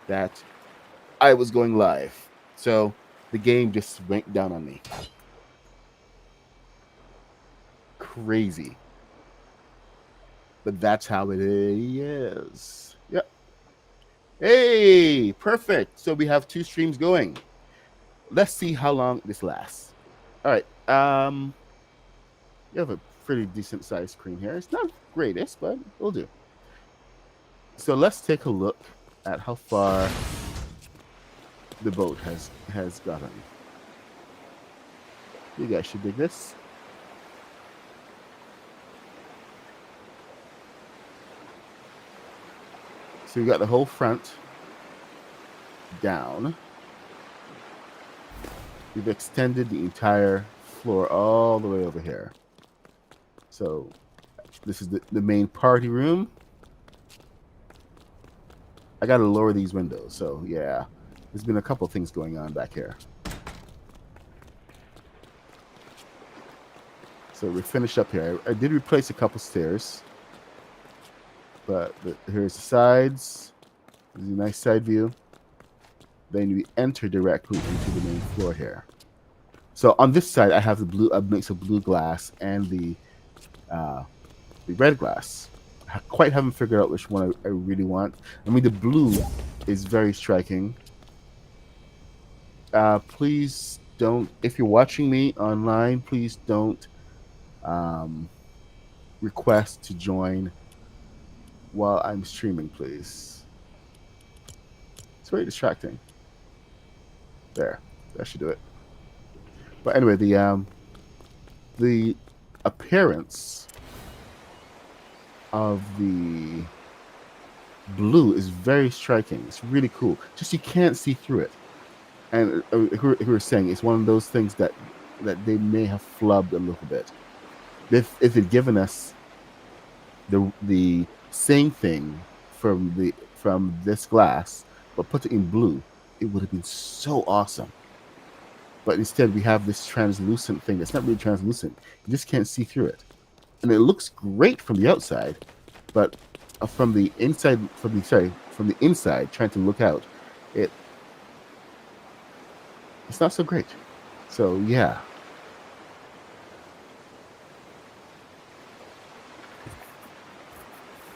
that I was going live. So the game just went down on me. Crazy. But that's how it is. Yep. Hey, perfect. So we have two streams going. Let's see how long this lasts. All right. You have a pretty decent sized screen here. It's not greatest, but it'll do. So let's take a look at how far the boat has gotten. You guys should dig this. So you got the whole front down. We've extended the entire floor all the way over here. So this is the main party room. I got to lower these windows. So yeah, there's been a couple things going on back here. So we finished up here. I did replace a couple stairs. But here's the sides. There's a nice side view. Then we enter directly into the main floor here. So on this side, I have a mix of blue glass and the red glass. I quite haven't figured out which one I really want. I mean, the blue is very striking. Please don't, if you're watching me online, please don't request to join while I'm streaming, please. It's very distracting. There, that should do it. But anyway, the appearance of the blue is very striking. It's really cool. Just you can't see through it. And who were saying it's one of those things that they may have flubbed a little bit. If they'd given us the same thing from this glass, but put it in blue, it would have been so awesome. But instead, we have this translucent thing that's not really translucent. You just can't see through it, and it looks great from the outside, but from the inside, from the inside, trying to look out, it's not so great. So yeah.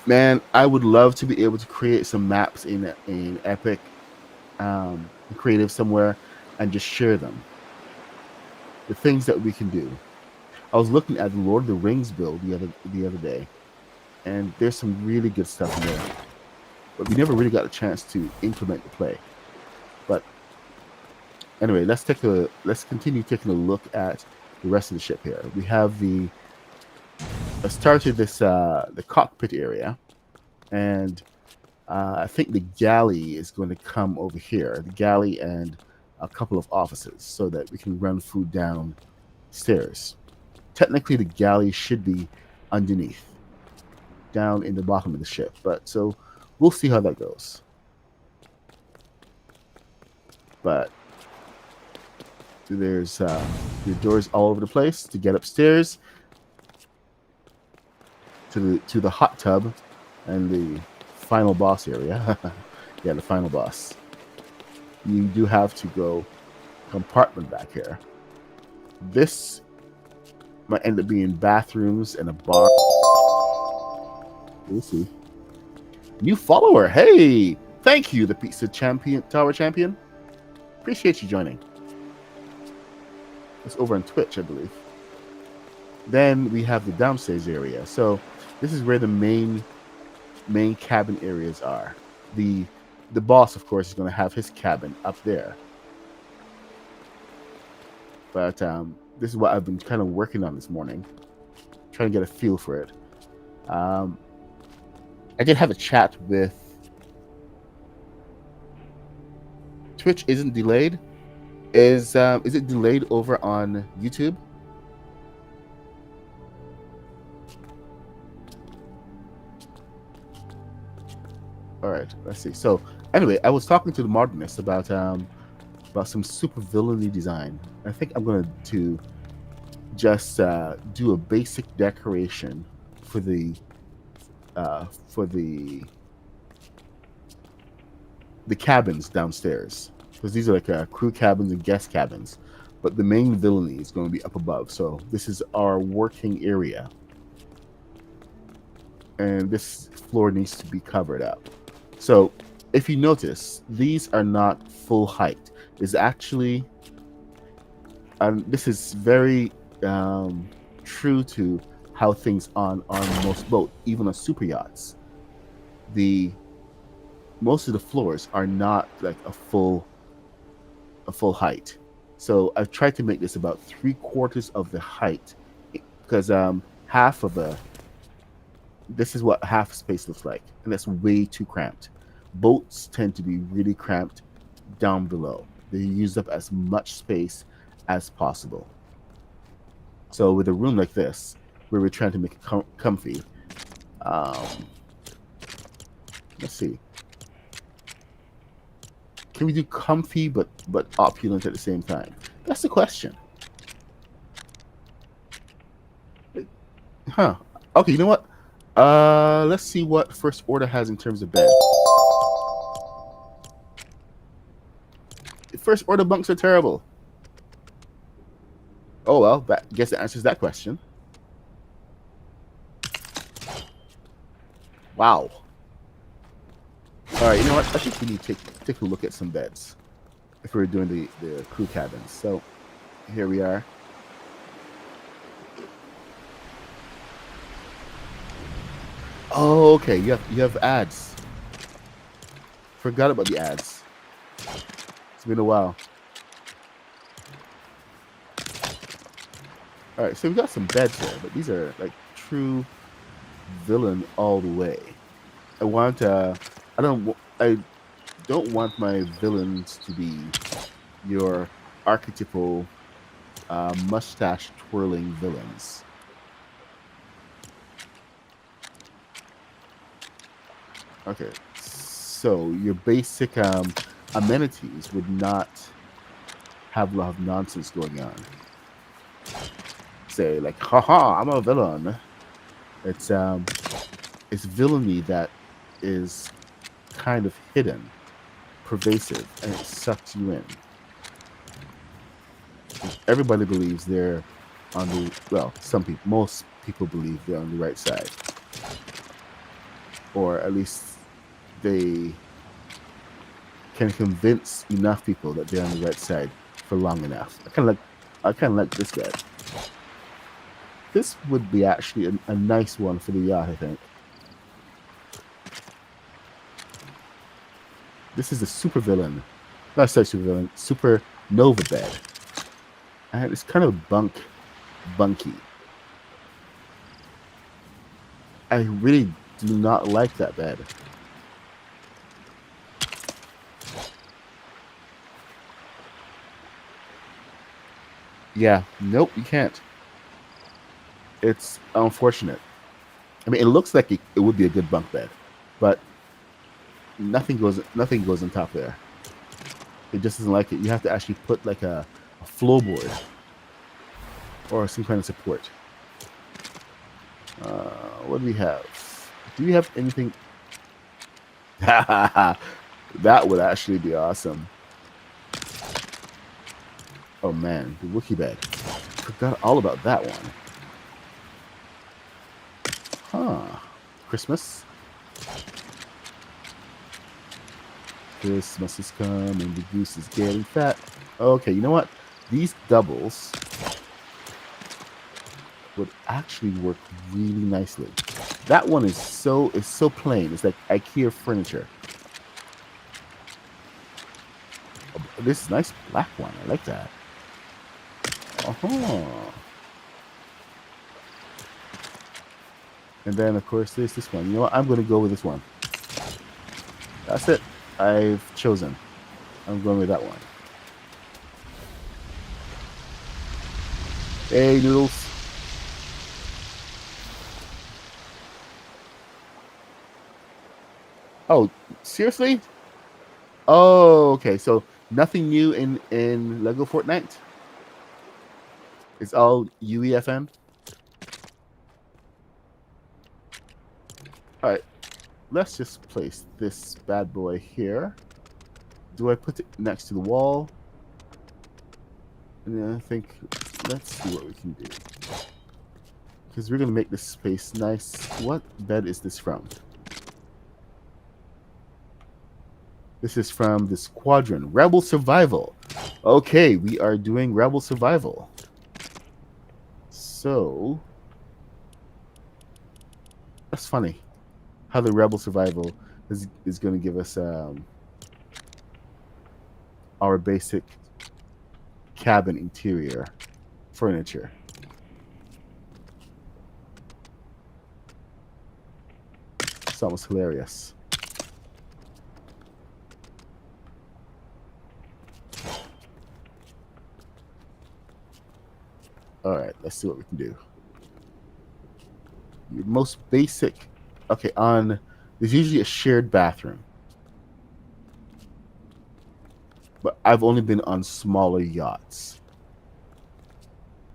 Man, I would love to be able to create some maps in Epic, Creative somewhere, and just share them. The things that we can do. I was looking at the Lord of the Rings build the other day, and there's some really good stuff in there, but we never really got a chance to implement the play. But anyway, let's continue taking a look at the rest of the ship here. We have I started the cockpit area, and I think the galley is going to come over here. The galley and a couple of offices, so that we can run food downstairs. Technically, the galley should be underneath, down in the bottom of the ship. But so we'll see how that goes. But there's the doors all over the place to get upstairs to the hot tub and the final boss area. Yeah, the final boss. You do have to go compartment back here. This might end up being bathrooms and a bar. We'll see. New follower. Hey, thank you, the Pizza Champion, Tower Champion. Appreciate you joining. It's over on Twitch, I believe. Then we have the downstairs area. So this is where the main cabin areas are. The boss, of course, is going to have his cabin up there. But this is what I've been kind of working on this morning, trying to get a feel for it. I did have a chat with Twitch. Isn't delayed? Is it delayed over on YouTube? All right, let's see. So anyway, I was talking to the modernist about some super villainy design. I think I'm going to just do a basic decoration for the the cabins downstairs, because these are like crew cabins and guest cabins. But the main villainy is going to be up above. So this is our working area, and this floor needs to be covered up. So if you notice, these are not full height. It's actually, this is very true to how things on most boats, even on super yachts. Most of the floors are not like a full height. So I've tried to make this about 3/4 of the height, because half of this is what half space looks like, and that's way too cramped. Boats tend to be really cramped down below. They use up as much space as possible. So with a room like this, where we're trying to make it comfy, let's see. Can we do comfy but opulent at the same time? That's the question. Huh. Okay, you know what? Let's see what First Order has in terms of bed. First Order bunks are terrible. Oh well, that guess that answers that question. Wow. All right, you know what? I think we need to take a look at some beds if we're doing the crew cabins. So here we are. Oh, okay. You have ads. Forgot about the ads. It's been a while. All right, so we got some beds there, but these are like true villain all the way. I don't want my villains to be your archetypal mustache twirling villains. Okay, so your basic amenities would not have a lot of nonsense going on. Say like, haha, I'm a villain. It's villainy that is kind of hidden, pervasive, and it sucks you in. Everybody believes they're on the, well, most people believe they're on the right side, or at least they can convince enough people that they're on the right side for long enough. I kind of like this guy. This would be actually a nice one for the yacht, I think. This is a super villain. Not sorry, super villain. SuperNova bed. And it's kind of bunky. I really do not like that bed. Yeah, nope, you can't. It's unfortunate. I mean, it looks like it would be a good bunk bed, but nothing goes on top there. It just doesn't like it. You have to actually put like a floorboard or some kind of support. What do we have? Do we have anything? That would actually be awesome. Oh man, the Wookiee bed. Forgot all about that one. Huh. Christmas. Christmas is coming, the goose is getting fat. Okay, you know what? These doubles would actually work really nicely. That one is so plain. It's like IKEA furniture. Oh, this is nice black one. I like that. And then of course there's this one. You know what? I'm going to go with this one. That's it. I've chosen. I'm going with that one. Hey, Noodles. Oh, seriously? Oh, okay. So nothing new in Lego Fortnite? It's all UEFN? All right. Let's just place this bad boy here. do I put it next to the wall? And then I think, let's see what we can do. Because we're going to make this space nice. What bed is this from? This is from the Squadron. Rebel Survival. Okay, we are doing Rebel Survival. So, that's funny. How the Rebel Survival is going to give us our basic cabin interior furniture. It's almost hilarious. All right, let's see what we can do. Your most basic. Okay, there's usually a shared bathroom, but I've only been on smaller yachts.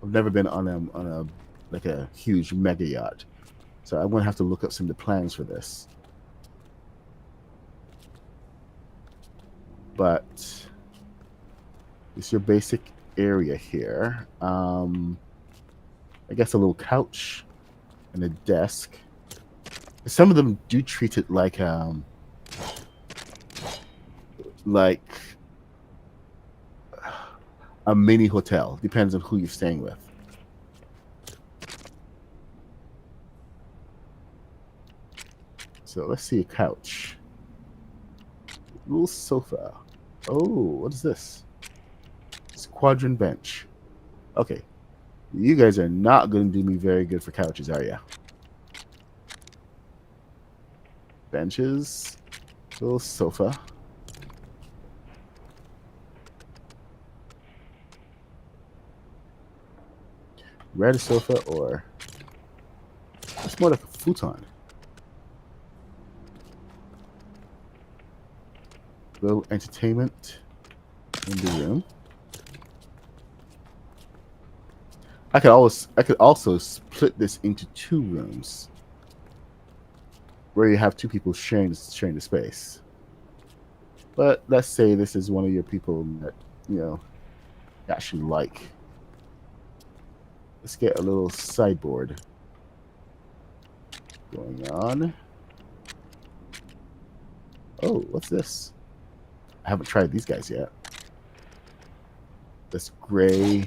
I've never been on a like a huge mega yacht, so I'm gonna have to look up some of the plans for this. But it's your basic area here. I guess a little couch and a desk. Some of them do treat it like a mini hotel. Depends on who you're staying with. So let's see a couch. Little sofa. Oh, what is this? Squadron bench. Okay. You guys are not going to do me very good for couches, are you? Benches. Little sofa. Red sofa, or it's more like a futon. Little entertainment in the room. I could also split this into 2 rooms where you have 2 people sharing the space. But let's say this is one of your people that you actually like. Let's get a little sideboard going on. Oh, what's this? I haven't tried these guys yet. This gray.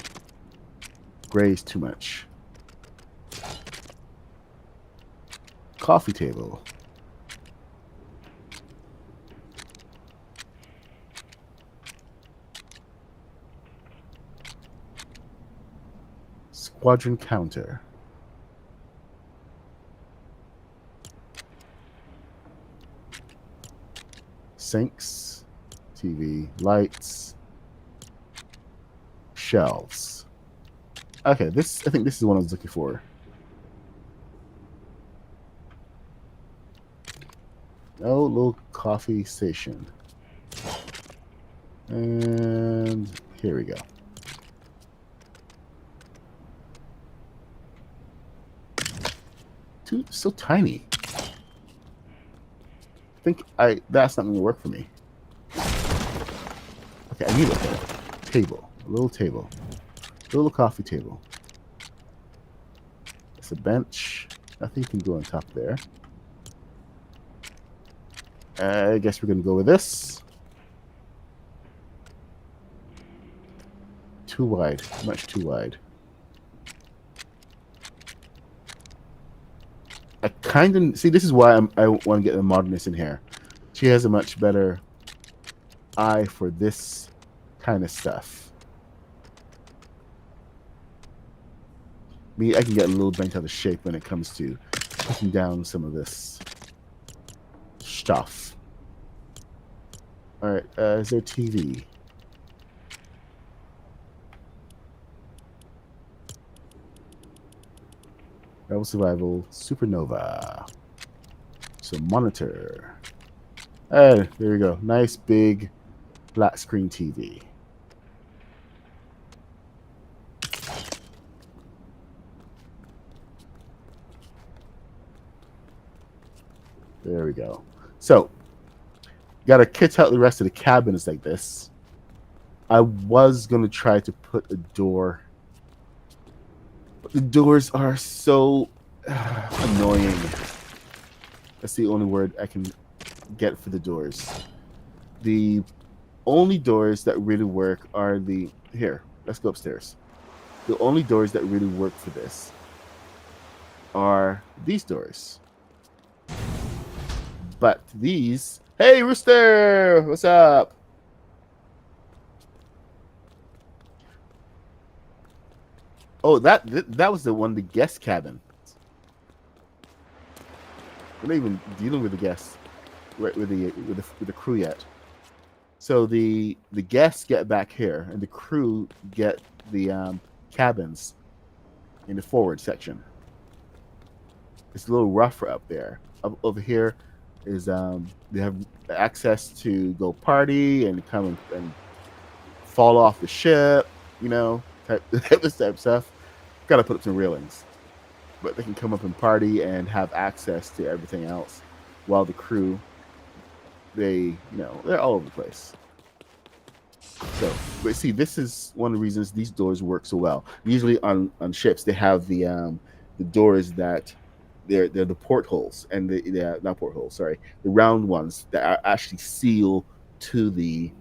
Gray is too much. Coffee table. Squadron counter. Sinks, TV, lights, shelves. Okay, I think this is what I was looking for. Oh, little coffee station. And here we go. Dude, so tiny. I think that's not gonna work for me. Okay, I need a table. A little table. A little coffee table. It's a bench. Nothing can go on top there. I guess we're gonna go with this. Too wide. Much too wide. I kind of see. This is why I want to get the modernist in here. She has a much better eye for this kind of stuff. Me, I can get a little bent out of shape when it comes to putting down some of this stuff. All right, is there TV? Rebel Survival, SuperNova. So monitor. Hey, there we go. Nice big flat screen TV. There we go. So Gotta kit out the rest of the cabins like this. I was gonna try to put a door, but the doors are so annoying. That's the only word I can get for the doors. The only doors that really work are the here. Let's go upstairs. The only doors that really work for this are these doors. But these, hey Rooster, what's up? Oh, that was the one, the guest cabin. We're not even dealing with the guests, right? With the crew yet. So the guests get back here, and the crew get the cabins in the forward section. It's a little rougher up there. Over here is they have access to go party and come and fall off the ship, you know, this type of stuff. Gotta put up some railings, but they can come up and party and have access to everything else, while the crew, they're all over the place. So, but see, this is one of the reasons these doors work so well. Usually on ships, they have the doors that they're the portholes, and the not portholes, sorry, the round ones that are actually sealed to the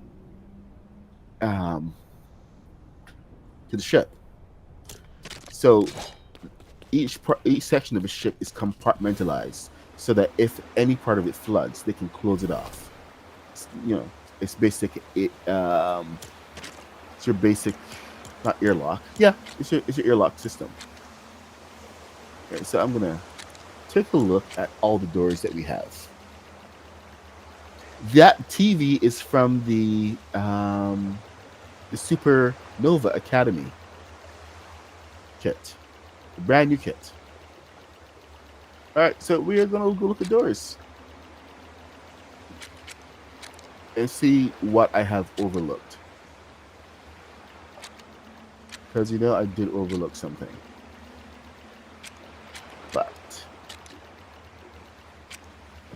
ship. So each section of a ship is compartmentalized, so that if any part of it floods, they can close it off. It's basic. It's your basic, not airlock. Yeah, it's your airlock system. Okay, so I'm gonna take a look at all the doors that we have. That TV is from the SuperNova Academy kit, a brand new kit. All right, so we are gonna go look at doors and see what I have overlooked, because I did overlook something. But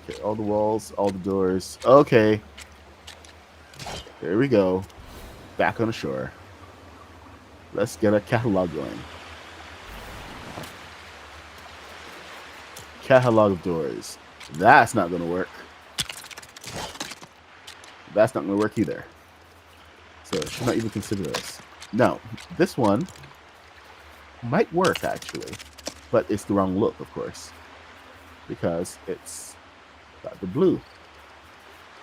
okay, all the walls, all the doors. Okay, there we go. Back on the shore. Let's get a catalog going. Catalog of doors. That's not going to work. That's not going to work either. So I should not even consider this. No, this one might work actually, but it's the wrong look, of course, because it's got the blue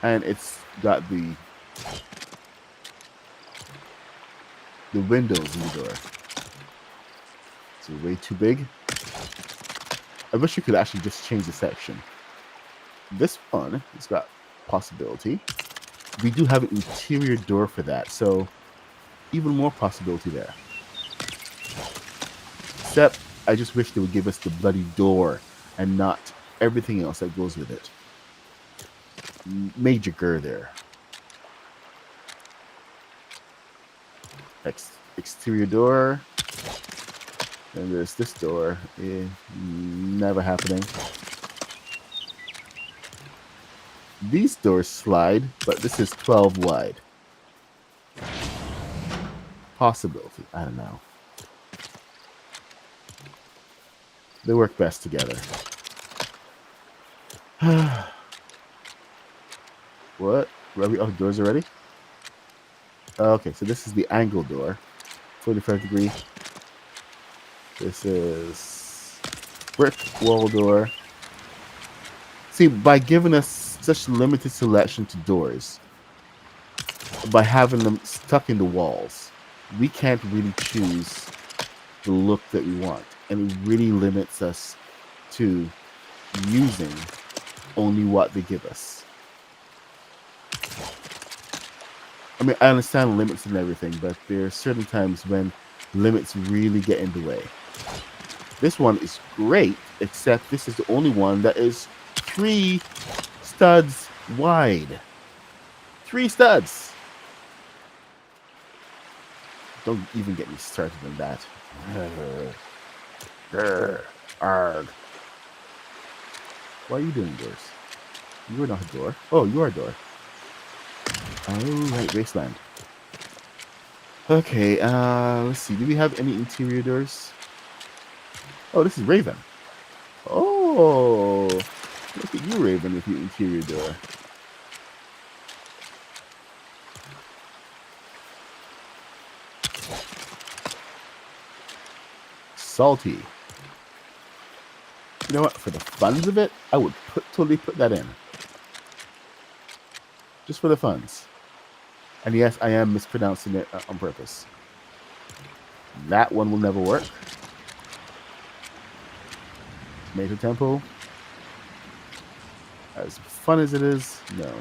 and it's got the windows in the door. It's way too big. I wish you could actually just change the section. This one has got possibility. We do have an interior door for that, so even more possibility there. Except I just wish they would give us the bloody door and not everything else that goes with it. Major grr there. Exterior door. And there's this door. Never happening. These doors slide, but this is 12 wide. Possibility. I don't know. They work best together. What? Are we off doors already? Okay, so this is the angle door. 45 degree. This is brick wall door. See, by giving us such limited selection to doors, by having them stuck in the walls, we can't really choose the look that we want. And it really limits us to using only what they give us. I mean, I understand limits and everything, but there are certain times when limits really get in the way. This one is great, except this is the only one that is 3 studs wide. 3 studs. Don't even get me started on that. Arg. Why are you doing doors? You are not a door. Oh, you are a door. Oh, right, wasteland. Okay, let's see. Do we have any interior doors? Oh, this is Raven. Oh, look at you, Raven, with your interior door. Salty. You know what? For the funs of it, I would totally put that in. Just for the funs. And yes, I am mispronouncing it on purpose. That one will never work. Tomato Temple. As fun as it is, no.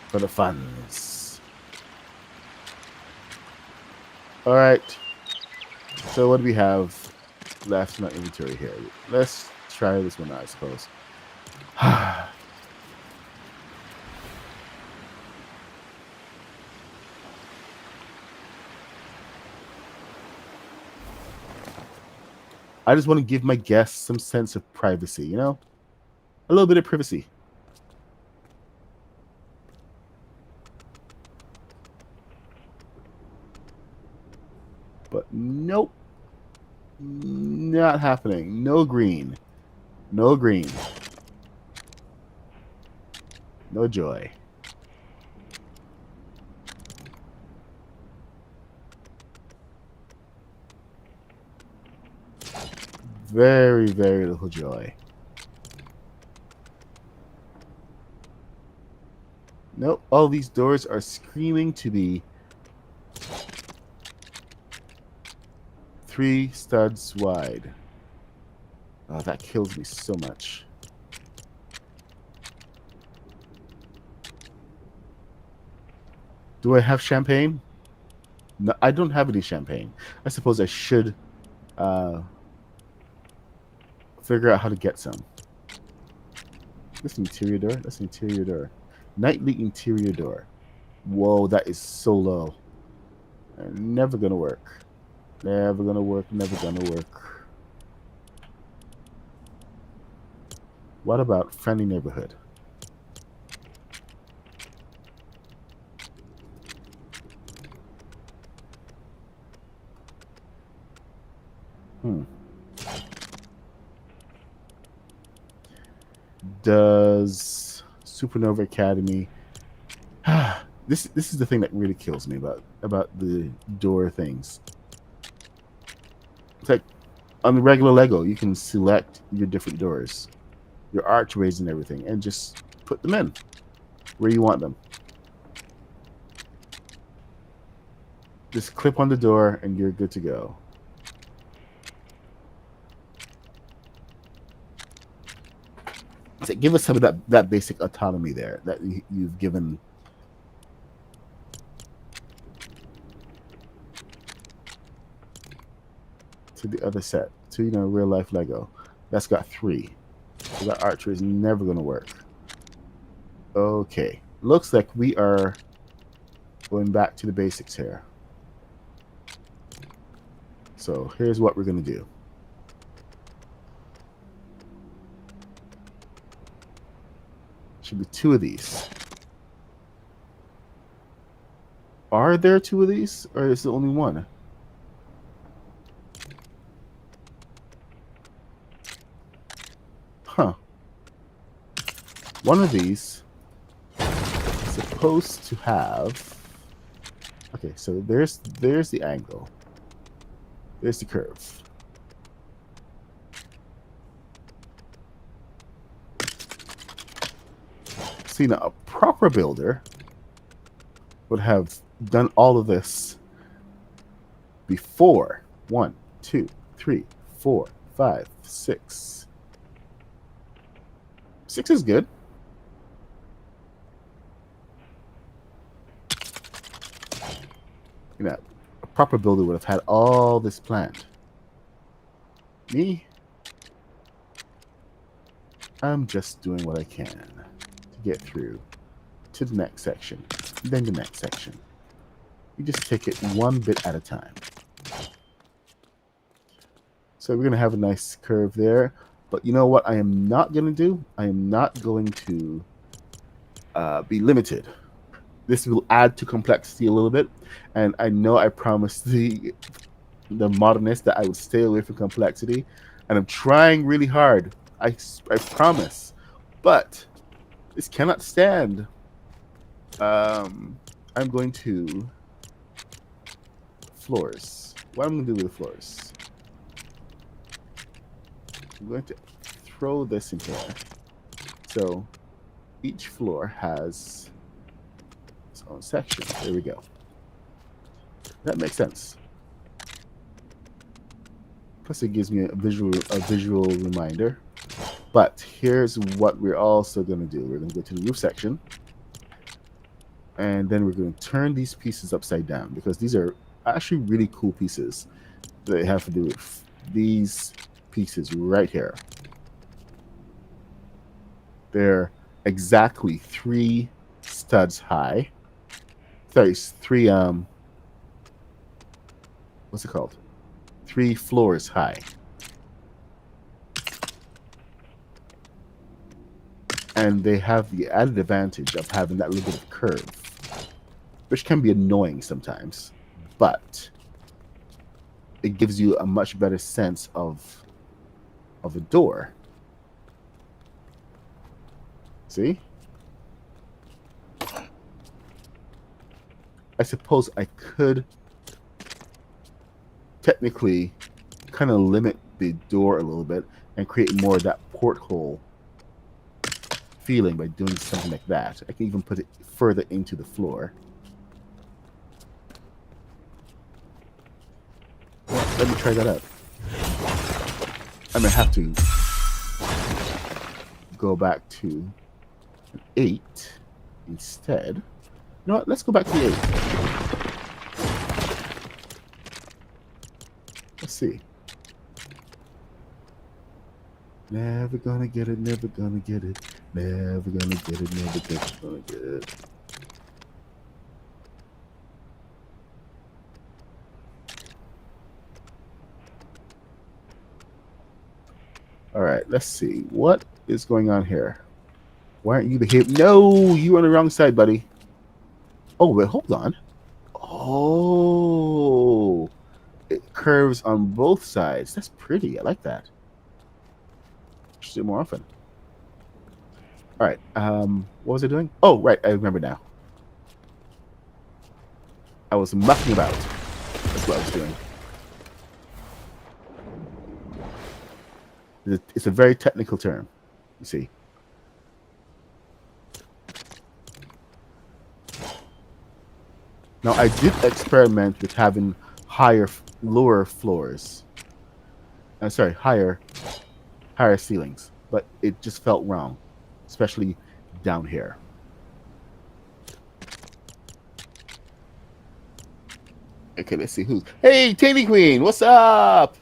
For the funs. Alright. So what do we have left in our inventory here? Let's try this one out, I suppose. I just want to give my guests some sense of privacy, you know? A little bit of privacy. But nope. Not happening. No green. No green. No joy. Very, very little joy. Nope. All these doors are screaming to be 3 studs wide. Oh, that kills me so much. Do I have champagne? No, I don't have any champagne. I suppose I should figure out how to get some. This interior door? That's an interior door. Nightly interior door. Whoa, that is so low. Never gonna work. Never gonna work. Never gonna work. What about friendly neighborhood? Does SuperNova Academy? This is the thing that really kills me about the door things. It's like on the regular Lego, you can select your different doors, your archways and everything, and just put them in where you want them. Just clip on the door and you're good to go. So give us some of that basic autonomy there that you've given. To the other set, to real life Lego. That's got 3. So that archer is never going to work. Okay, looks like we are going back to the basics here. So here's what we're going to do. Should be 2 of these. Are there 2 of these, or is there only 1? Huh. One of these is supposed to have. Okay, so there's the angle. There's the curve. See, now a proper builder would have done all of this before. 1, 2, 3, 4, 5, 6. 6 is good. A proper builder would have had all this planned. Me, I'm just doing what I can to get through to the next section, then the next section. You just take it one bit at a time. So we're going to have a nice curve there. But you know what I am not going to do? I am not going to be limited. This will add to complexity a little bit, and I know I promised the modernist that I would stay away from complexity, and I'm trying really hard. I promise, but this cannot stand. I'm going to floors. What I'm going to do with the floors? I'm going to throw this in here. So each floor has its own section. There we go. That makes sense. Plus, it gives me a visual reminder. But here's what we're also going to do. We're going to go to the roof section, and then we're going to turn these pieces upside down, because these are actually really cool pieces that have to do with these pieces right here. They're exactly 3 studs high. Sorry, 3 what's it called? 3 floors high. And they have the added advantage of having that little bit of curve, which can be annoying sometimes, but it gives you a much better sense of a door. See? I suppose I could technically kind of limit the door a little bit and create more of that porthole feeling by doing something like that. I can even put it further into the floor. Well, let me try that out. I'm gonna have to go back to an 8 instead. You know what? Let's go back to the 8. Let's see. Never gonna get it, never gonna get it, never gonna get it, never gonna get it. All right, let's see. What is going on here? Why aren't you behaving? No, you're on the wrong side, buddy. Oh, wait, hold on. Oh, it curves on both sides. That's pretty. I like that. Should do it more often. All right. What was I doing? Oh, right. I remember now. I was mucking about. That's what I was doing. It's a very technical term, you see. Now, I did experiment with having lower floors. Sorry, higher ceilings, but it just felt wrong, especially down here. Okay, let's see who's. Hey, Tanny Queen, what's up?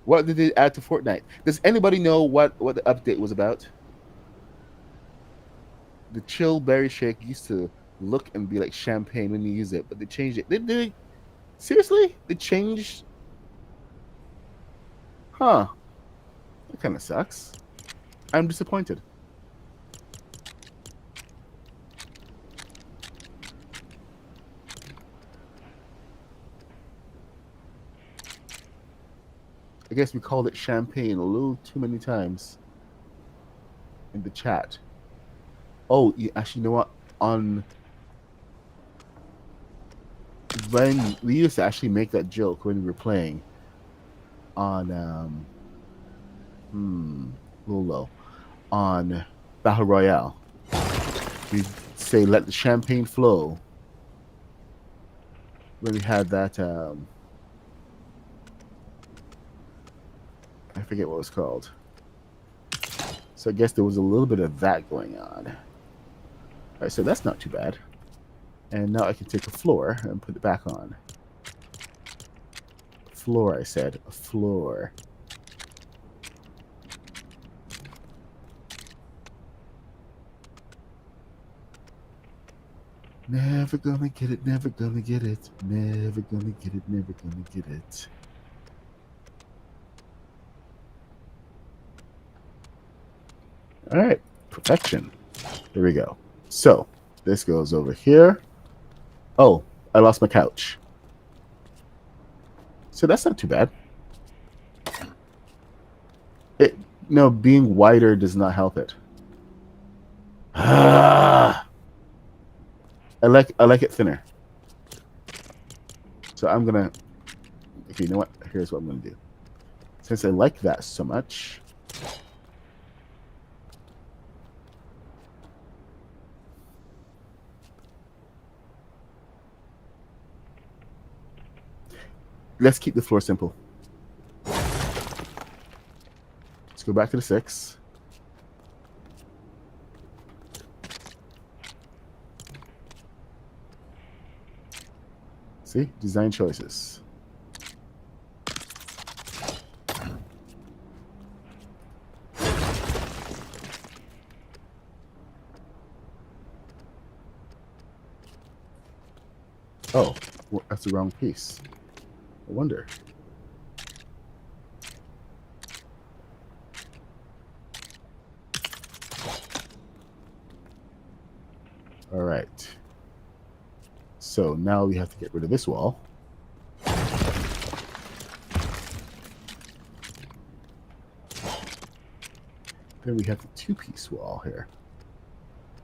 What did they add to Fortnite? Does anybody know what the update was about? The chill berry shake used to look and be like champagne when you use it, but they changed it. Did they? Seriously? They changed? Huh. That kind of sucks. I'm disappointed. I guess we called it champagne a little too many times in the chat. Oh, you actually know what? When we used to actually make that joke when we were playing on Lolo on Battle Royale. We say let the champagne flow. When we had that I forget what it was called. So I guess there was a little bit of that going on. Alright, so that's not too bad. And now I can take a floor and put it back on. Floor, I said. A floor. Never gonna get it, never gonna get it. Never gonna get it, never gonna get it. Alright, perfection. There we go. So this goes over here. Oh, I lost my couch. So that's not too bad. No, being wider does not help it. I like it thinner. So I'm gonna. Okay, you know what? Here's what I'm gonna do. Since I like that so much, let's keep the floor simple. Let's go back to the 6. See? Design choices. Oh, well, that's the wrong piece. I wonder. All right. So now we have to get rid of this wall. Then we have the 2-piece wall here.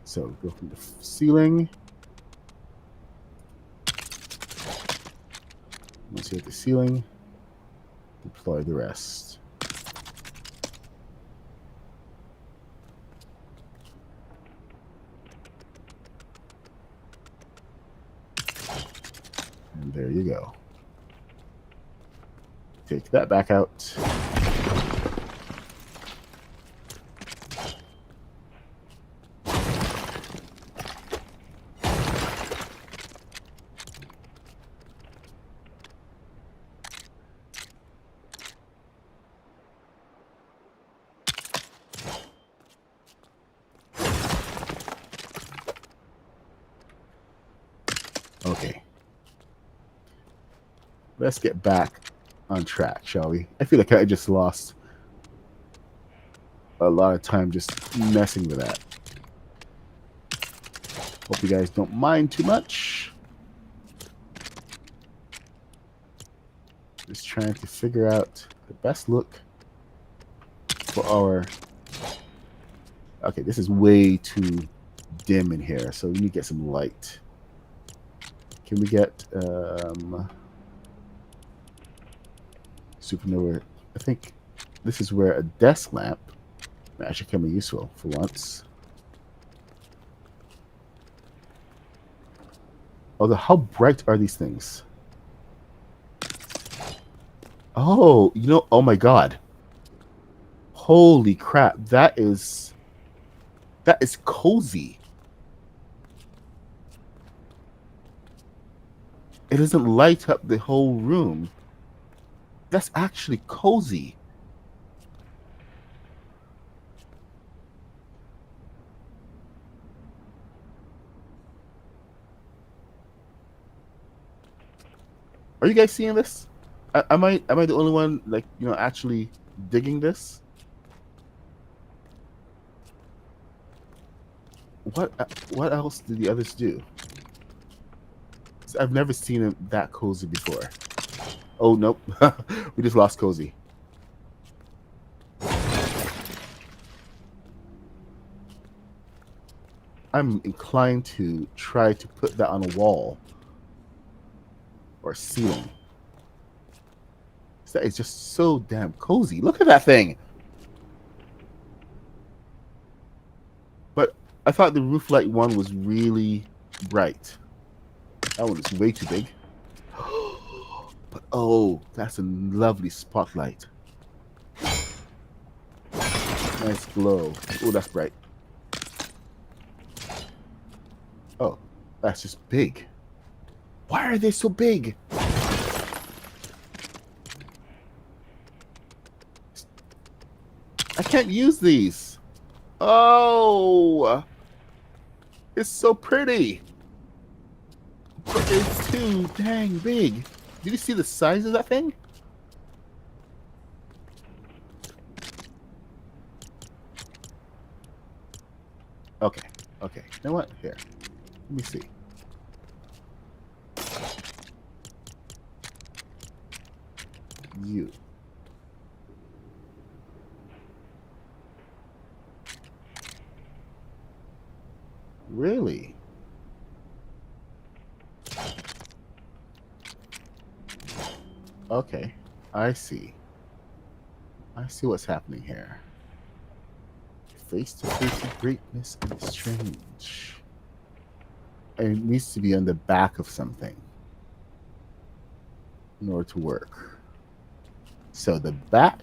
So go from the ceiling. Once you hit the ceiling, deploy the rest. And there you go. Take that back out. Okay. Let's get back on track, shall we? I feel like I just lost a lot of time just messing with that. Hope you guys don't mind too much. Just trying to figure out the best look for our... Okay, this is way too dim in here, so we need to get some light. Can we get SuperNova? I think this is where a desk lamp might actually come in useful for once. Although, how bright are these things? Oh, you know, oh my god. Holy crap, that is cozy. It doesn't light up the whole room. That's actually cozy. Are you guys seeing this? Am I the only one, like, you know, actually digging this? What else did the others do? I've never seen it that cozy before. Oh nope, we just lost cozy. I'm inclined to try to put that on a wall or ceiling. That is just so damn cozy. Look at that thing. But I thought the roof light one was really bright. That one is way too big. But oh, that's a lovely spotlight. Nice glow. Oh, that's bright. Oh, that's just big. Why are they so big? I can't use these. Oh, it's so pretty. But it's too dang big. Did you see the size of that thing? Okay. Okay, you know what? Here, let me see. You. Really? Okay, I see. I see what's happening here. Face to face with greatness and strange. And it needs to be on the back of something in order to work. So the back.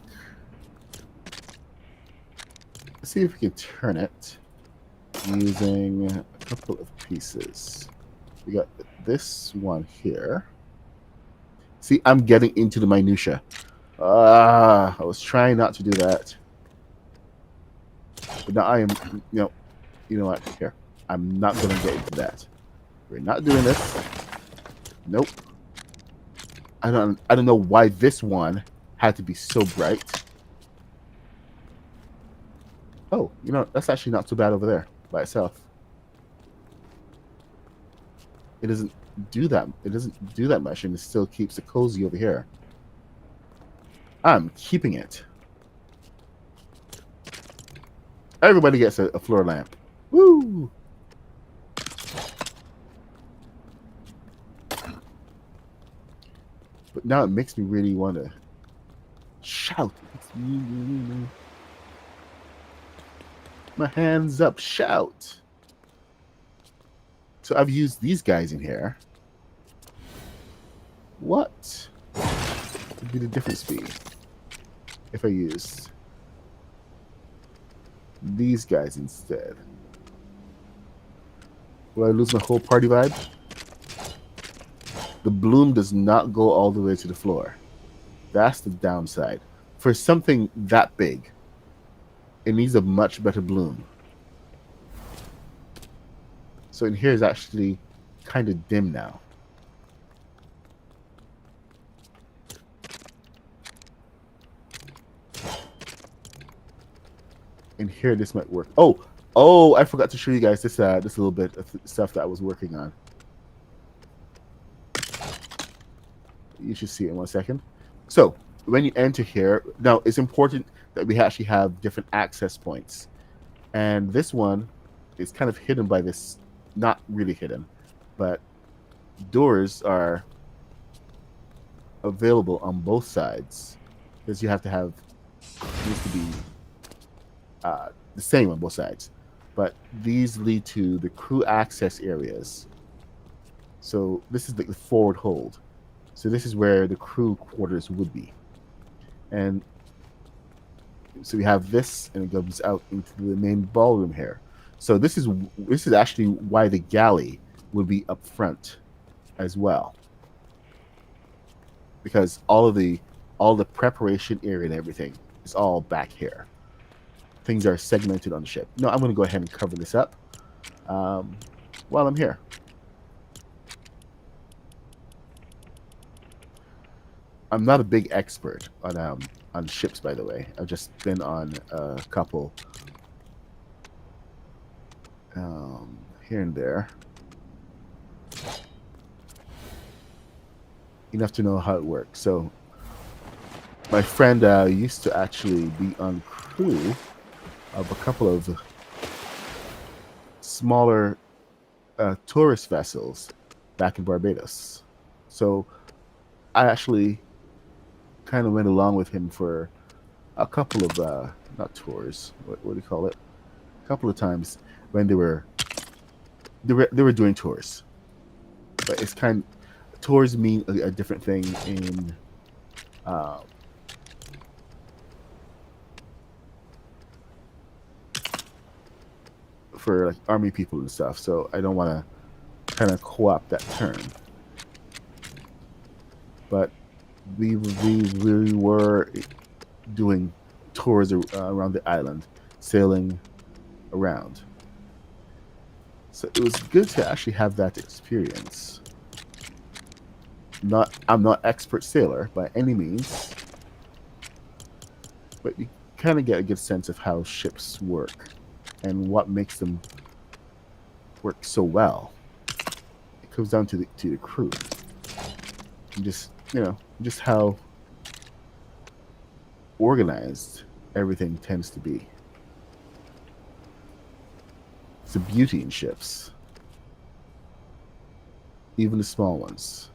Let's see if we can turn it using a couple of pieces. We got this one here. See, I'm getting into the minutia. I was trying not to do that. But now I am, you know what? Here, I'm not going to get into that. We're not doing this. Nope. I don't know why this one had to be so bright. Oh, you know, that's actually not too bad over there by itself. It doesn't do that. It doesn't do that much, and it still keeps it cozy over here. I'm keeping it. Everybody gets a floor lamp. Woo! But now it makes me really want to shout. My hands up, shout. So I've used these guys in here. What would be the difference be if I used these guys instead? Will I lose my whole party vibe? The bloom does not go all the way to the floor. That's the downside. For something that big, it needs a much better bloom. So in here is actually kind of dim now. In here, this might work. Oh! I forgot to show you guys this little bit of stuff that I was working on. You should see it in 1 second. So when you enter here, now it's important that we actually have different access points, and this one is kind of hidden by this. Not really hidden, but doors are available on both sides because you have to have needs to be the same on both sides. But these lead to the crew access areas. So this is the forward hold. So this is where the crew quarters would be. And so we have this, and it goes out into the main ballroom here. So this is actually why the galley would be up front as well, because all the preparation area and everything is all back here. Things are segmented on the ship. No, I'm going to go ahead and cover this up while I'm here. I'm not a big expert on ships, by the way. I've just been on a couple here and there, enough to know how it works. So my friend used to actually be on crew of a couple of smaller tourist vessels back in Barbados. So I actually kind of went along with him for a couple of not tours. What do you call it? A couple of times when they were doing tours. But it's tours mean a different thing in for like army people and stuff. So I don't want to kind of co-opt that term. But we were doing tours around the island, sailing around. So it was good to actually have that experience. I'm not expert sailor by any means, but you kind of get a good sense of how ships work and what makes them work so well. It comes down to the crew. And just just how organized everything tends to be. It's a beauty in ships, even the small ones.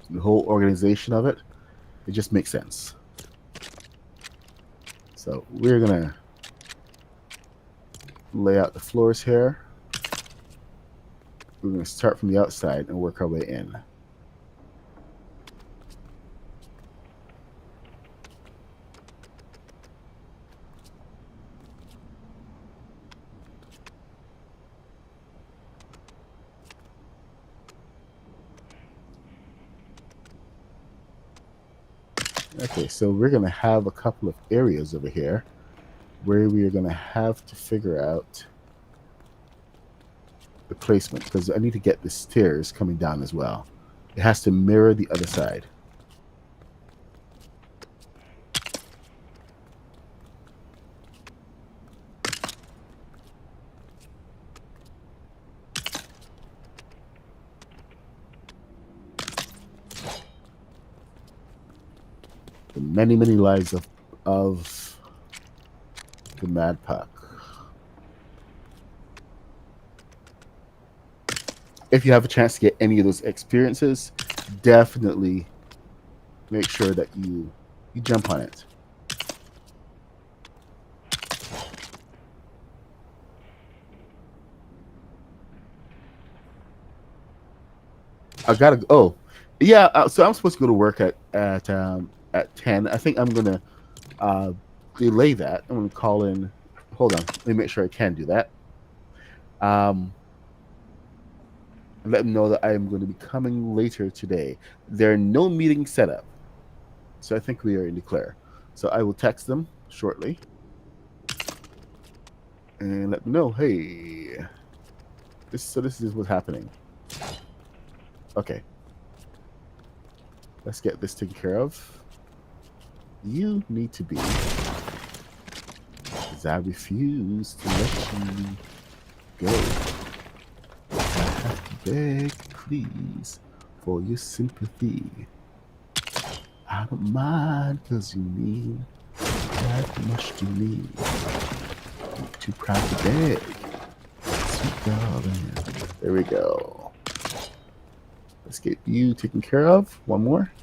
The whole organization of it just makes sense. So we're gonna lay out the floors here. We're gonna start from the outside and work our way in. Okay, so we're going to have a couple of areas over here where we are going to have to figure out the placement, because I need to get the stairs coming down as well. It has to mirror the other side. The many, many lives of the Mad Puck. If you have a chance to get any of those experiences, definitely make sure that you jump on it. I gotta go. Oh, yeah. So I'm supposed to go to work at 10. I think I'm gonna delay that. I'm gonna call in. Hold on. Let me make sure I can do that. And let them know that I am going to be coming later today. There are no meetings set up, so I think we are in the clear. So I will text them shortly and let them know, hey, this is what's happening. Okay, let's get this taken care of. You need to be, because I refuse to let you go. Beg, please, for your sympathy. I don't mind, because you mean that much to me. I'm too proud to beg. Sweet darling. There we go. Let's get you taken care of. One more.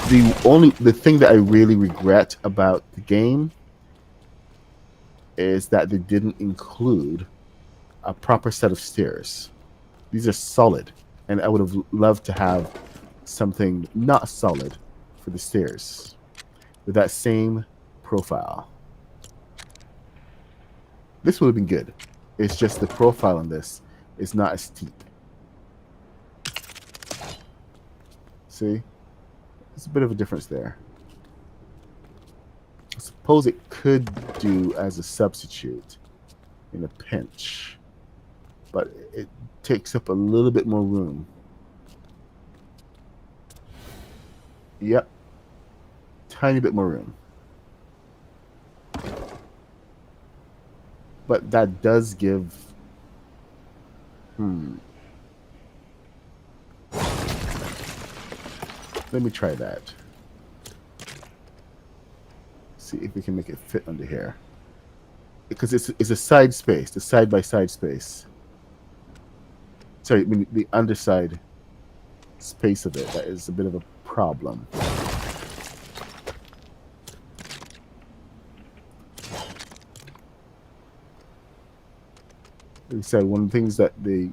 The thing that I really regret about the game is that they didn't include a proper set of stairs. These are solid, and I would have loved to have something not solid for the stairs with that same profile. This would have been good. It's just the profile on this is not as steep. See? There's a bit of a difference there. I suppose it could do as a substitute in a pinch, but it takes up a little bit more room. Yep. Tiny bit more room. But that does give... Let me try that. See if we can make it fit under here. Because it's a side space, the side-by-side space. Sorry, I mean the underside space of it. That is a bit of a problem. Like I said, one of the things that they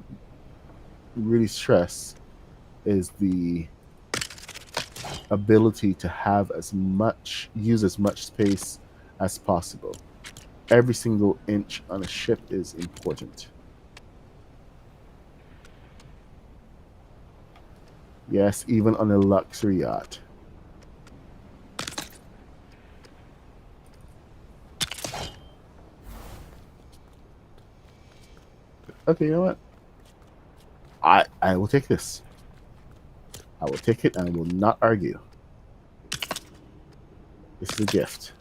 really stress is the ability to have use as much space as possible. Every single inch on a ship is important. Yes, even on a luxury yacht. Okay, you know what? I will take this. I will take it and I will not argue. This is a gift.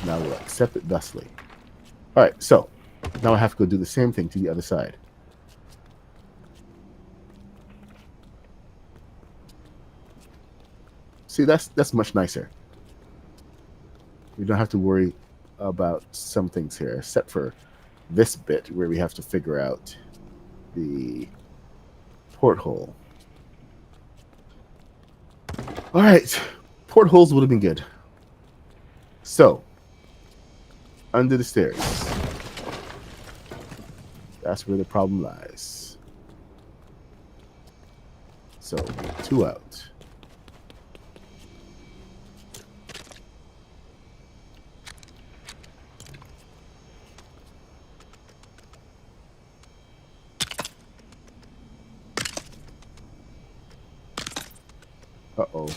Now we'll accept it thusly. All right, so now I have to go do the same thing to the other side. See, that's much nicer. We don't have to worry about some things here, except for this bit where we have to figure out the porthole. All right, portholes would have been good. So, under the stairs. That's where the problem lies. So, 2 out. Uh-oh.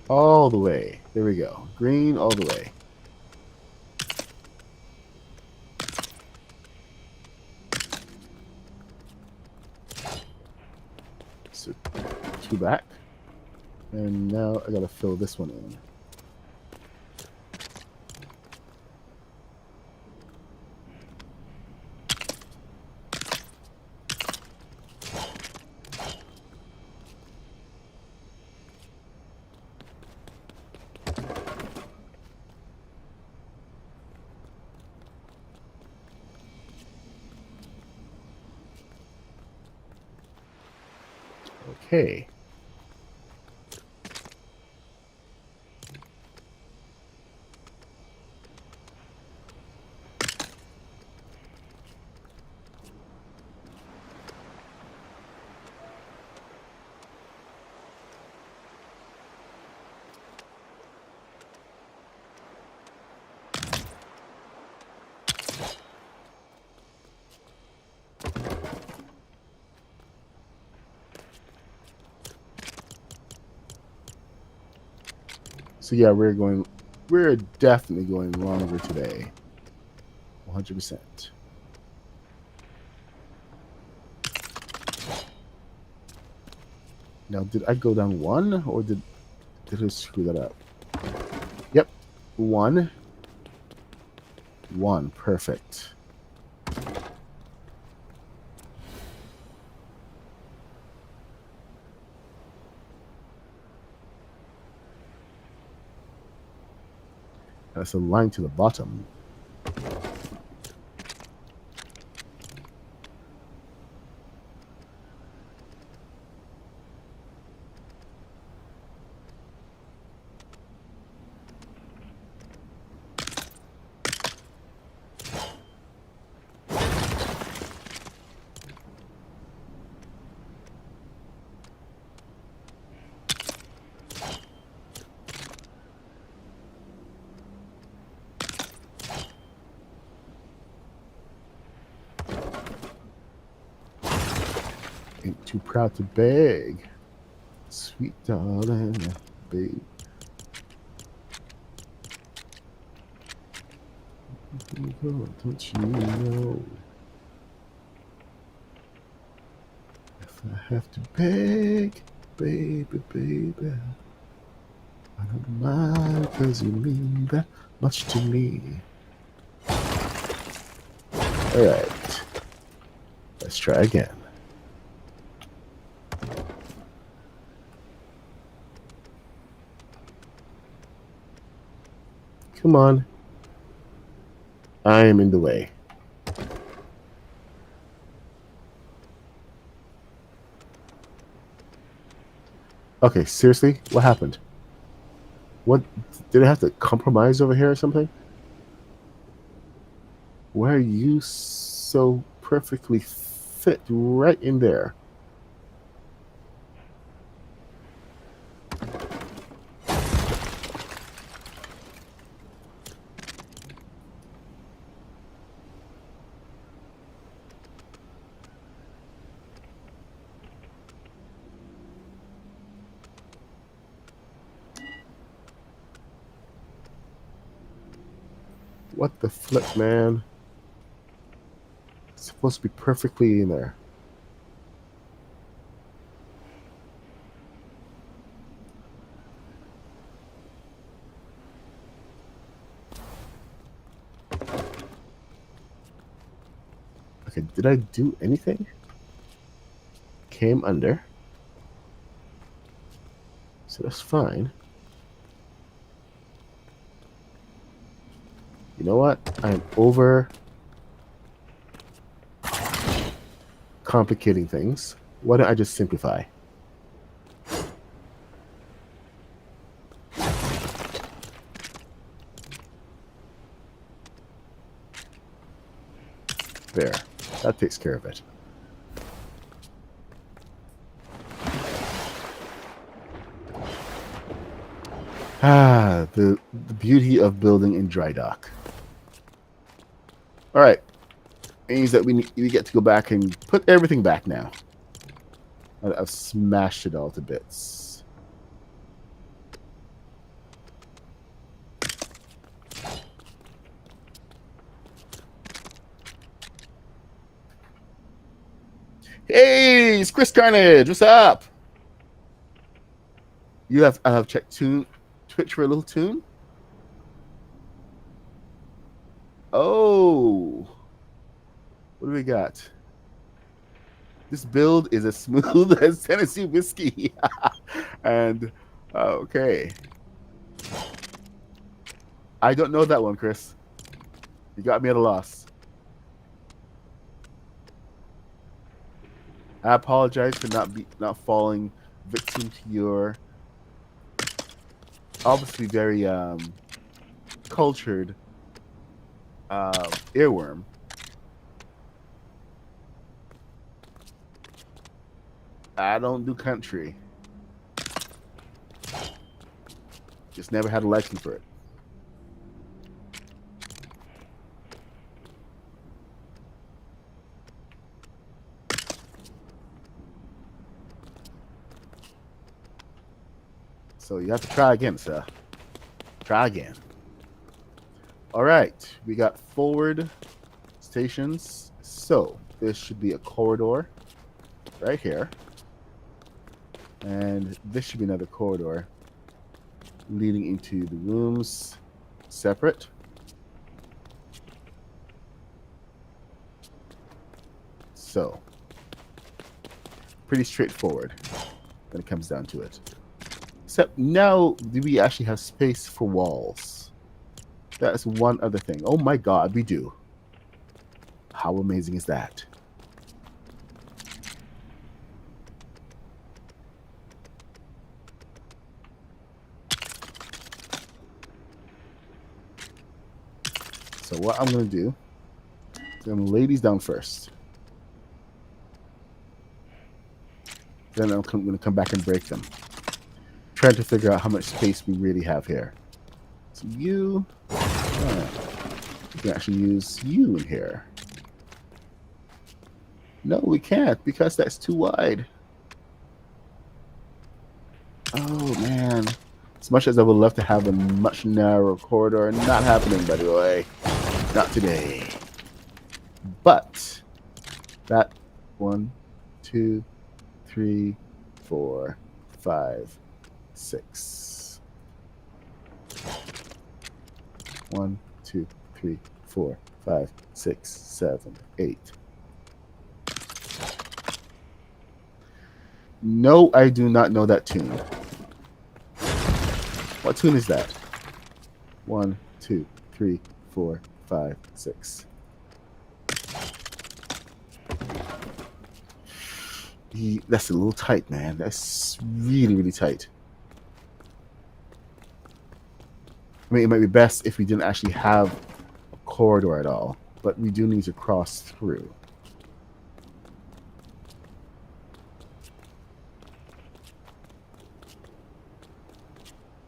All the way. There we go. Green all the way. So 2 back. And now I gotta fill this one in. Okay. So yeah, we're definitely going longer today. 100%. Now, did I go down 1 or did I screw that up? Yep. 1. 1. Perfect. That's a line to the bottom. Ain't too proud to beg. Sweet darling, babe. Don't you know? If I have to beg, baby, baby, I don't mind, 'cause you mean that much to me. Alright. Let's try again. Come on. I am in the way. Okay, seriously? What happened? What? Did I have to compromise over here or something? Why are you so perfectly fit right in there? What the flip, man? It's supposed to be perfectly in there. Okay, did I do anything? Came under. So that's fine. You know what? I'm over complicating things. Why don't I just simplify? There. That takes care of it. Ah, the beauty of building in dry dock. All right. Means that we get to go back and put everything back now. I've smashed it all to bits. Hey, it's Chris Carnage. What's up? I have checked Twitch for a little tune. Oh, what do we got? This build is as smooth as Tennessee whiskey. And okay, I don't know that one, Chris. You got me at a loss. I apologize for not falling victim to your obviously very cultured earworm. I don't do country. Just never had a liking for it. So you have to try again, sir. Try again. All right, we got forward stations. So this should be a corridor right here. And this should be another corridor leading into the rooms separate. So pretty straightforward when it comes down to it. Except now, do we actually have space for walls? That's one other thing. Oh my god, we do. How amazing is that? So what I'm going to do is I'm going to lay these down first. Then I'm going to come back and break them. Trying to figure out how much space we really have here. So you can actually use you in here. No, we can't because that's too wide. Oh man. As much as I would love to have a much narrower corridor, not happening, by the way. Not today. But that 1, 2, 3, 4, 5, 6. 1, 2, 3, 4, 5, 6, 7, 8. No, I do not know that tune. What tune is that? 1, 2, 3, 4, 5, 6. That's a little tight, man. That's really, really tight. I mean, it might be best if we didn't actually have a corridor at all, but we do need to cross through.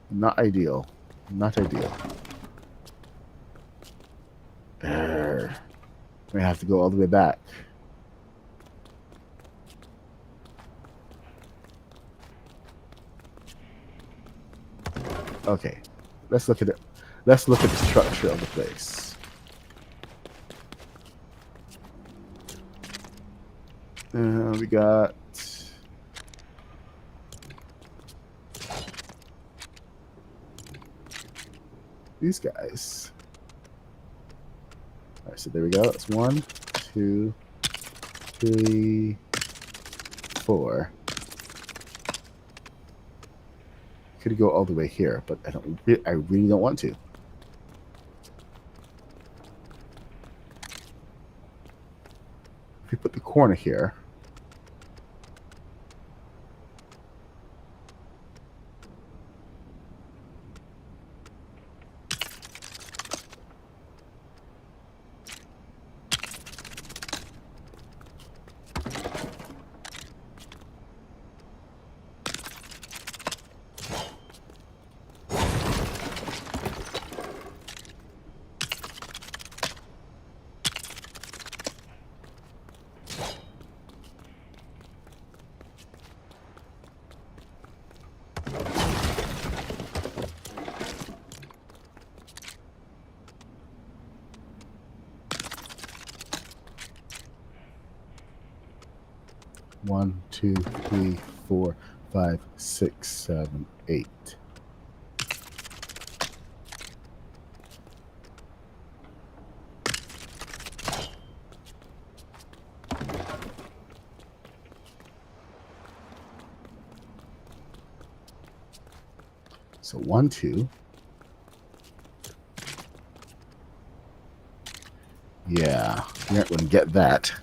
Not ideal. Not ideal. There. We have to go all the way back. Okay. Let's look at it. Let's look at the structure of the place. We got these guys. All right, so there we go. That's 1, 2, 3, 4. Could go all the way here, but I really don't want to. If we put the corner here, One, two, three, 4, 5, 6, 7, 8. So 1, 2. Yeah, you're not going to get that.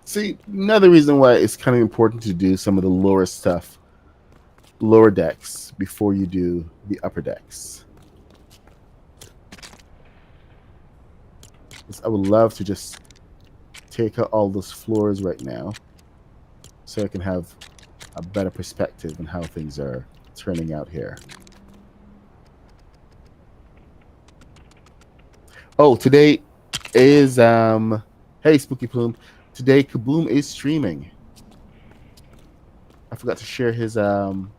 See, another reason why it's kind of important to do some of the lower stuff, lower decks, before you do the upper decks. I would love to just take out all those floors right now so I can have a better perspective on how things are turning out here. Oh, today is hey Spooky Plume. Today Kaboom is streaming. I forgot to share his my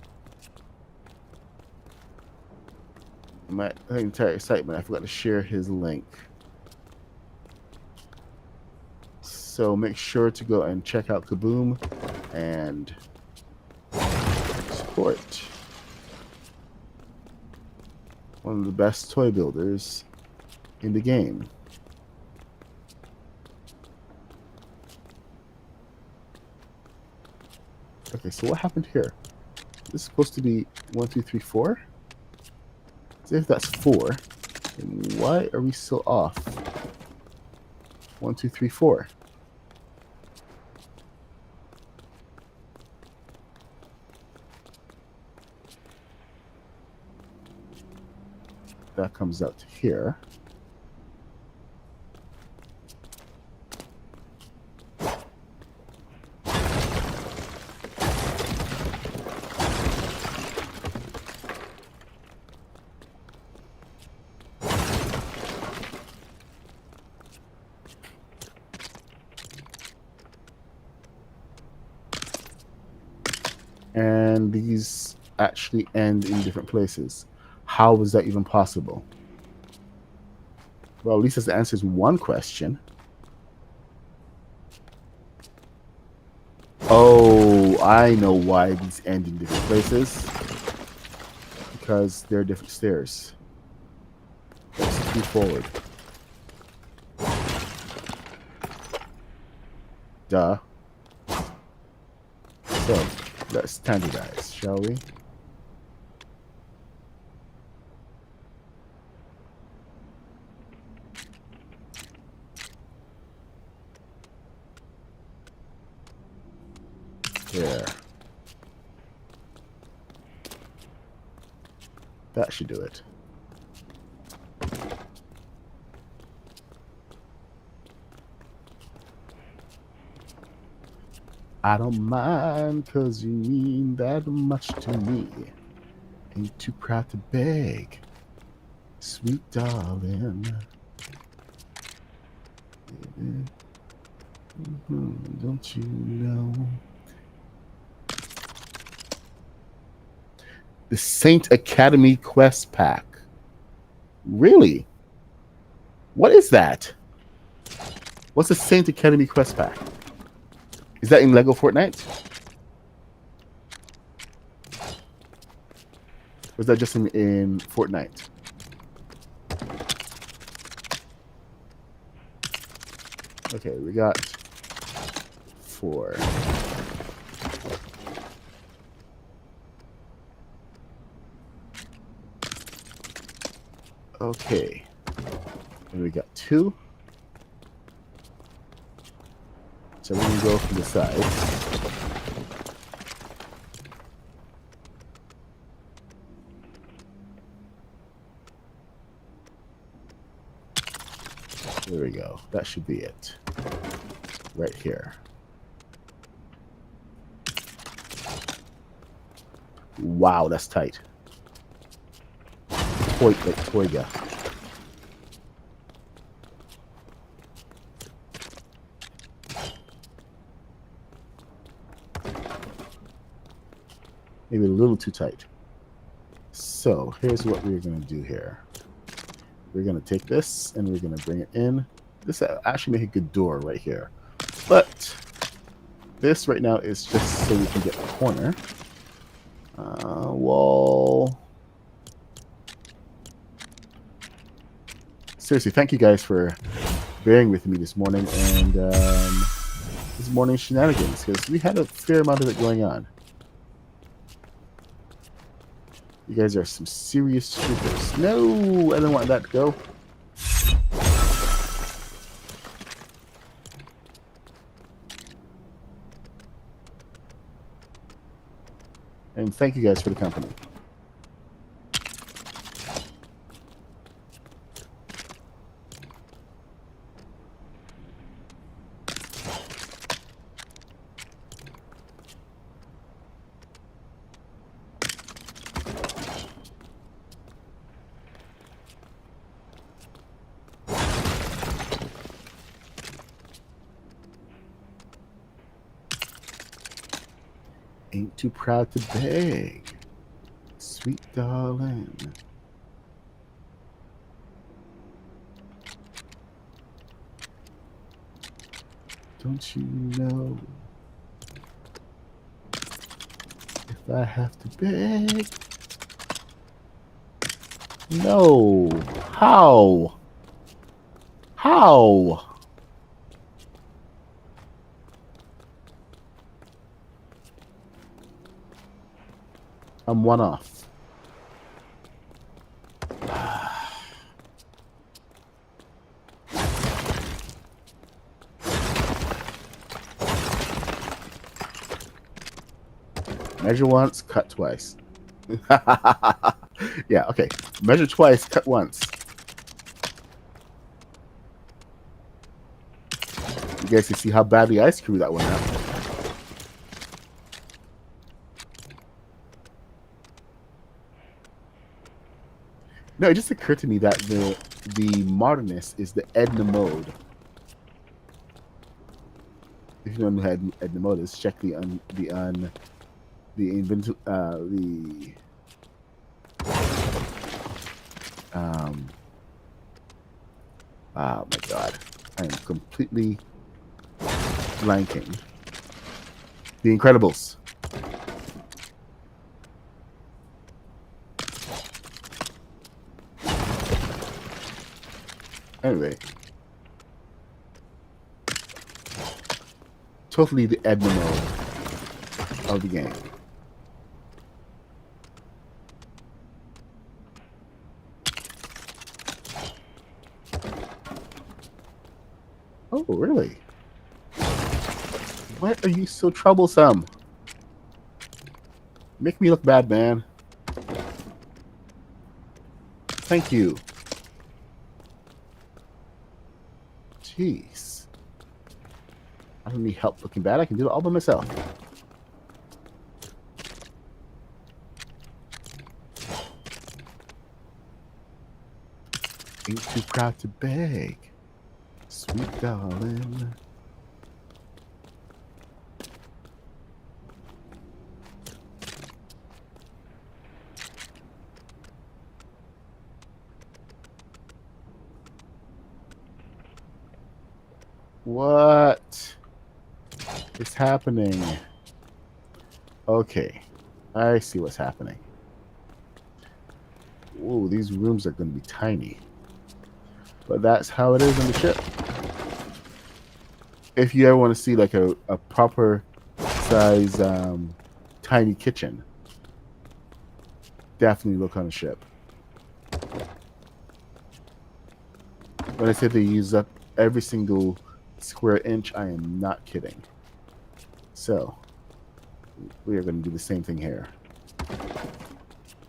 entire excitement. I forgot to share his link. So make sure to go and check out Kaboom and support one of the best toy builders in the game. Okay, so what happened here? This is supposed to be 1, 2, 3, 4. So if that's 4, then why are we still off? 1, 2, 3, 4. That comes out to here. And these actually end in different places. How was that even possible? Well, at least this answers one question. Oh, I know why these end in different places. Because they're different stairs. Let's move forward. Duh. So, let's standardize, shall we? There. That should do it. I don't mind, 'cause you mean that much to me. Ain't too proud to beg, sweet darling. Don't you know? The Saint Academy Quest Pack. Really? What is that? What's the Saint Academy quest pack? Is that in Lego Fortnite? Or is that just in Fortnite? Okay, we got 4. Okay. And we got 2. So we're going to go from the side. There we go. That should be it. Right here. Wow, that's tight. Toyga. Maybe a little too tight. So here's what we're going to do here. We're going to take this and we're going to bring it in. This actually make a good door right here. But this right now is just so we can get the corner. Wall. Seriously, thank you guys for bearing with me this morning and this morning's shenanigans, because we had a fair amount of it going on. You guys are some serious troopers. No, I don't want that to go. And thank you guys for the company. Ain't too proud to beg, sweet darling. Don't you know if I have to beg? No. How? How? I'm one off. Measure once, cut twice. Yeah, okay. Measure twice, cut once. You guys can see how badly I screwed that one up. No, it just occurred to me that the modernist is the Edna mode. If you don't know who Edna mode is, check the oh my god, I am completely blanking. The Incredibles. Anyway, totally the Edna mode of the game. Oh, really? Why are you so troublesome? Make me look bad, man. Thank you. Jeez. I don't need help looking bad. I can do it all by myself. Ain't too proud to beg, sweet darling. What is happening? Okay, I see what's happening. Whoa, these rooms are going to be tiny. But that's how it is on the ship. If you ever want to see like a proper size tiny kitchen, definitely look on a ship. When I say they use up every single square inch, I am not kidding. So we are going to do the same thing here. It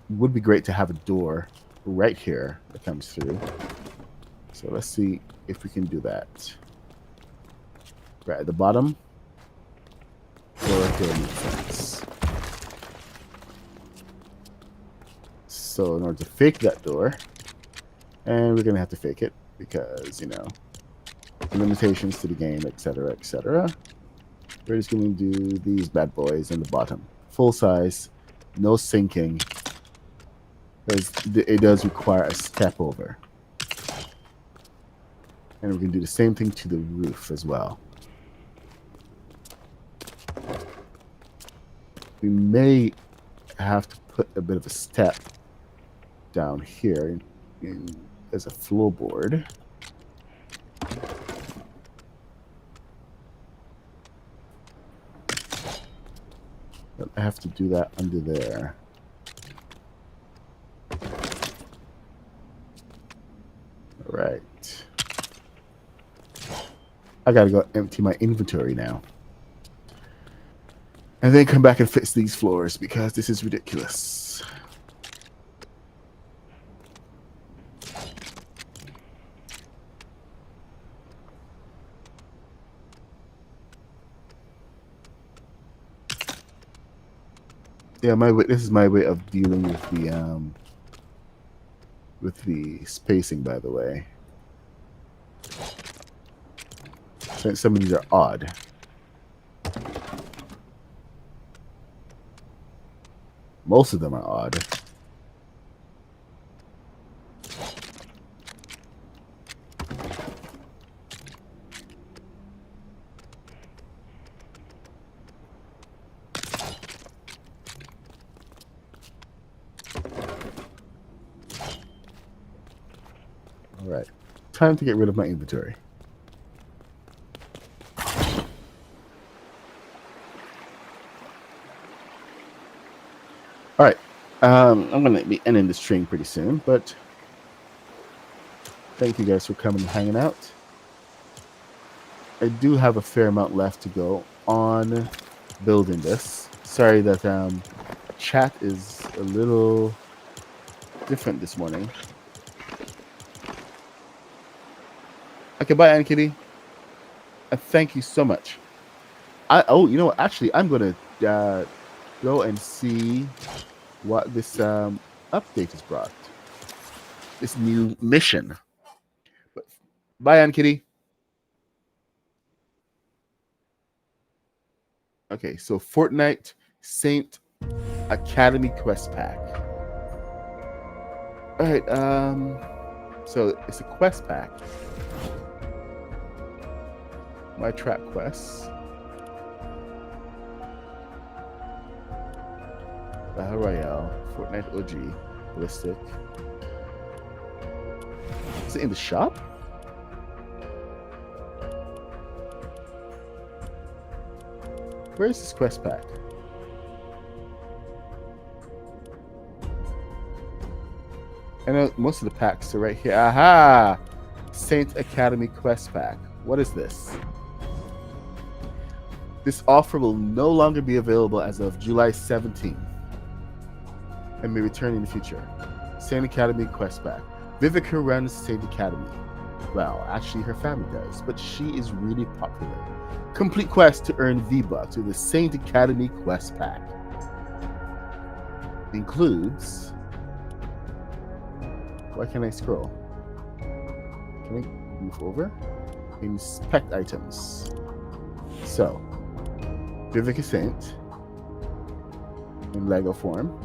would be great to have a door right here that comes through. So let's see if we can do that. Right at the bottom. Door here makes sense. So in order to fake that door, and we're going to have to fake it because, you know, limitations to the game, etc., etc. We're just going to do these bad boys in the bottom. Full size, no sinking, because it does require a step over. And we're going to do the same thing to the roof as well. We may have to put a bit of a step down here as a floorboard. But I have to do that under there. All right. I gotta go empty my inventory now. And then come back and fix these floors because this is ridiculous. Yeah, this is my way of dealing with the spacing, by the way. Some of these are odd. Most of them are odd. All right, time to get rid of my inventory. All right, I'm going to be ending this stream pretty soon, but thank you guys for coming and hanging out. I do have a fair amount left to go on building this. Sorry that chat is a little different this morning. Okay, bye, Ann Kitty. Thank you so much. You know what? Actually, I'm going to go and see what this update has brought. This new mission. But, bye, Ann Kitty. Okay, so Fortnite Saint Academy Quest Pack. All right, so it's a quest pack. My trap quests. Battle Royale, Fortnite OG, Ballistic. Is it in the shop? Where is this quest pack? I know most of the packs are right here. Aha! Saint Academy Quest Pack. What is this? This offer will no longer be available as of July 17th and may return in the future. Saint Academy Quest Pack. Vivica runs Saint Academy. Well, actually her family does, but she is really popular. Complete quest to earn V-Bucks with the Saint Academy Quest Pack. Includes... Why can't I scroll? Can I move over? Inspect items. So, Vivica Saint in Lego form.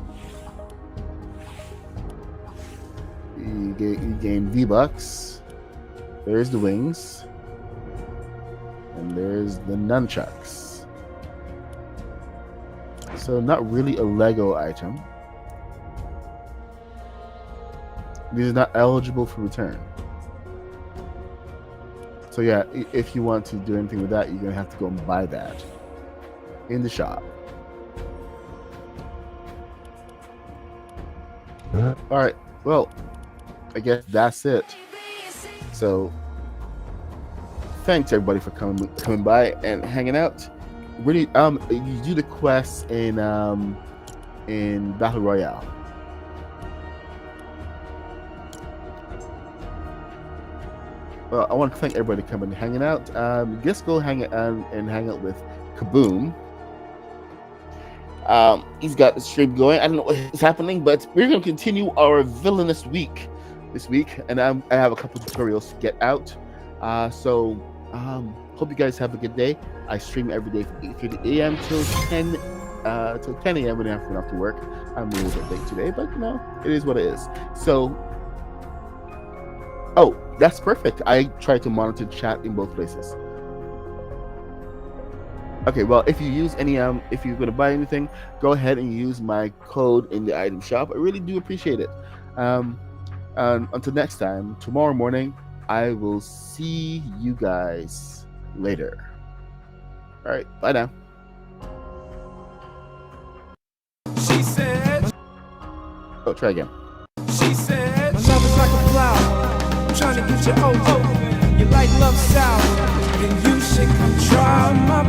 You gain V-Bucks. There's the wings. And there's the nunchucks. So not really a Lego item. These are not eligible for return. So yeah, if you want to do anything with that, you're gonna have to go and buy that in the shop. All right, well, I guess that's it. So thanks everybody for coming by and hanging out. Really, you do the quests in Battle Royale. Well, I want to thank everybody coming and hanging out. Just go hang out with Kaboom. He's got the stream going. I don't know what's happening, but we're going to continue our villainous week this week, and I have a couple of tutorials to get out. So hope you guys have a good day. I stream every day from 8:30 a.m. till 10 a.m. when I have to work. I'm a little bit late today, but you know, it is what it is. So, oh, that's perfect. I try to monitor chat in both places. Okay, well, if you use any if you're going to buy anything, go ahead and use my code in the item shop. I really do appreciate it. Until next time, tomorrow morning, I will see you guys later. All right, bye now. She said, oh, try again. She said, my love is like a flower. I'm trying to get you over. You like love sour, then you should come try my